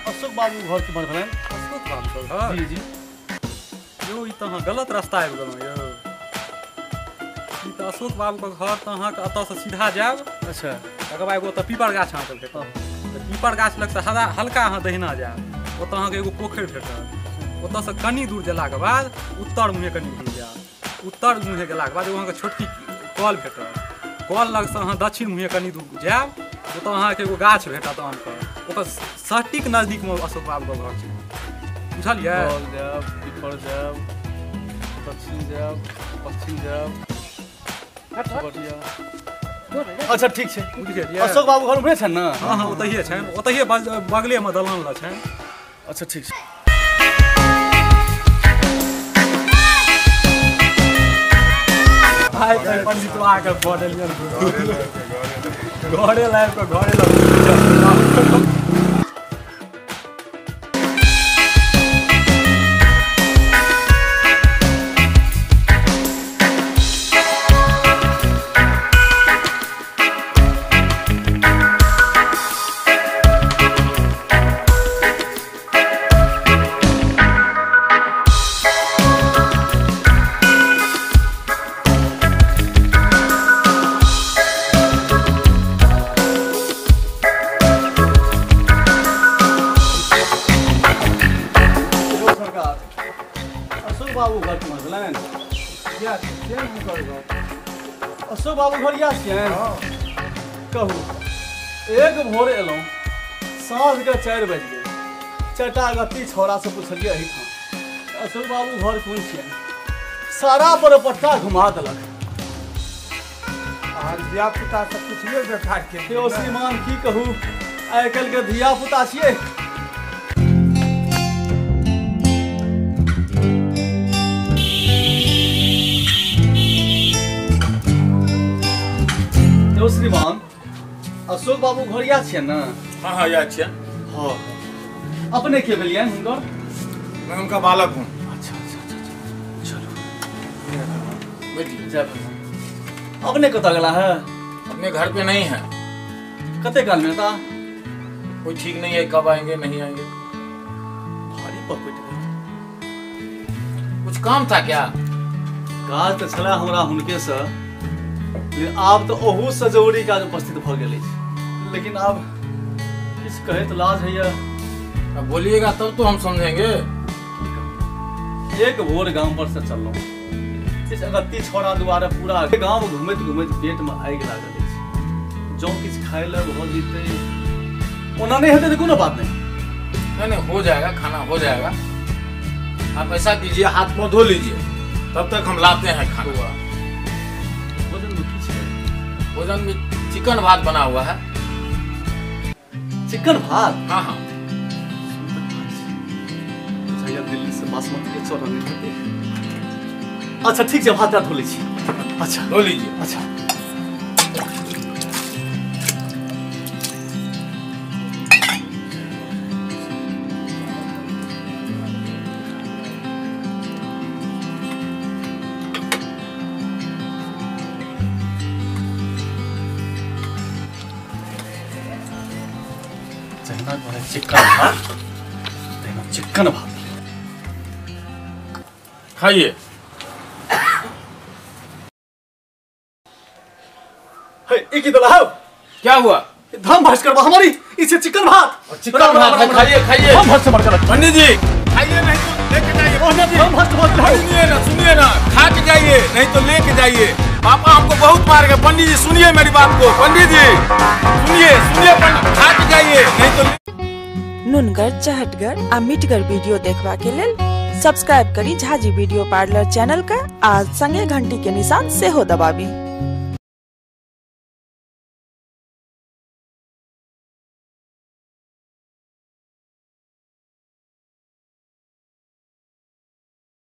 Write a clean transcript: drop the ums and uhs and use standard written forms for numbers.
अशोक बाबू घर के मन भेलन। अशोक बाबू घर? जी जी। यो ई तो गलत रास्ता आबि गेलहुँ यो। ई तो अशोक बाबू के घर तो अहाँके एतऽ से सीधा जायब। अच्छा। तकर बाद एगो ओतऽ पीपर गाछ अहाँके भेटत। पीपर गाछ लग से हल्का अहाँ दहिना जायब, ओतऽ अहाँके एगो पोखरि भेटत। ओतऽ से कनी दूर गेलाके बाद उत्तर मुँहे कनी दूर जायब। उत्तर मुँहे गेलाके बाद एगो अहाँके छोटकी कल भेटत। कल लग से अहाँ दक्षिण मुँहे कनी दूर जायब, ओतऽ अहाँके एगो गाछ भेटत आमके। ओकर सटीक नजदीकमे अशोक बाबूके घर छै, बुझलियै? कल जायब, पीपर जायब, दक्षिण जायब, पश्चिम जायब। अच्छा ठीक छै, बुझि गेलियै? अशोक बाबू घर उम्हरे छनि ने? हाँ हाँ, ओतहिए छनि, ओतहिए बगलेमे दलान लग छनि। अच्छा ठीक छै। आइ तऽ पंडित आके पढ़लियन घरे लाइब कऽ घरे लग। बाबू घर के भेलन। अशोक बाबू घर या छियनि? कहू, एक भोर एलहुँ, साँझ के 4 बजि गेल। चटा गत्ती छौड़ा से पूछलियै एहिठाम अशोक बाबू घर कोन छियनि? सारा पर पट्टा घुमा देलक। धिया पुता सब पुछलियो बेकार के श्रीमान की कहू, आइ काल्हि के धिया पुता छियै। श्रीमान अशोक बाबू घर या छियनि ने? हाँ हाँ या छियनि। हाँ, अपने के भेलियनि हुनकर? मैं उनका बालक हूँ। अच्छा अच्छा अच्छा, चलो बैठिए। जय भगवान। अपने कतऽ गेला है? अपने घर पे नहीं है। कते काल में था? कोई ठीक नहीं है, कब आएंगे नहीं आएंगे। भारी पकड़ गई। कुछ काम था क्या? काज तो छला हमरा हुनके से, लेकिन आब तो ओहू से जरूरी काज उपस्थित भ गेल अछि। लेकिन आब किछ कहे तो लाज है। अब बोलिएगा तब तो हम समझेंगे। एक भोर गांव पर से चललहुं, इस अगत्ती छोड़ा दुआरे पूरा गांव घूमैत घूमैत पेट में आगि लागल अछि। जो किछ खाए ले भ जेतै, ओना नहीं हेतै तो कोनो बात नहीं। नहीं हो जाएगा, खाना हो जाएगा। आप ऐसा कीजिए, हाथ मुंह धो लीजिए, तब तक हम लाते हैं खाना। भोजन में चिकन भात बना हुआ है। चिकन भात? हाँ हाँ। दिल्ली से बासमती के चौरा नहीं होते। अच्छा ठीक है, भात धो लीजिए। अच्छा धो लीजिए। अच्छा चिकन भात खाइए। क्या हुआ? धम भस करवा हमारी इसे चिकन भात। चिकन भात खाइए खाइए। हम भस मर कर पंडित जी खाइए, नहीं तो लेके जाइए। हम भस सुनिए ना, खा के जाइए, नहीं तो लेके जाइए। पापा हमको बहुत मार गए। पंडित जी सुनिए मेरी बात को। पंडित जी सुनिए सुनिए, खा के जाइए, नहीं तो। नुनगर, चहटगर आ मीठगर वीडियो देखबा के लेल सब्सक्राइब करी झाजी वीडियो पार्लर चैनल का। आज संगे घंटी के निशान से हो दबाबी।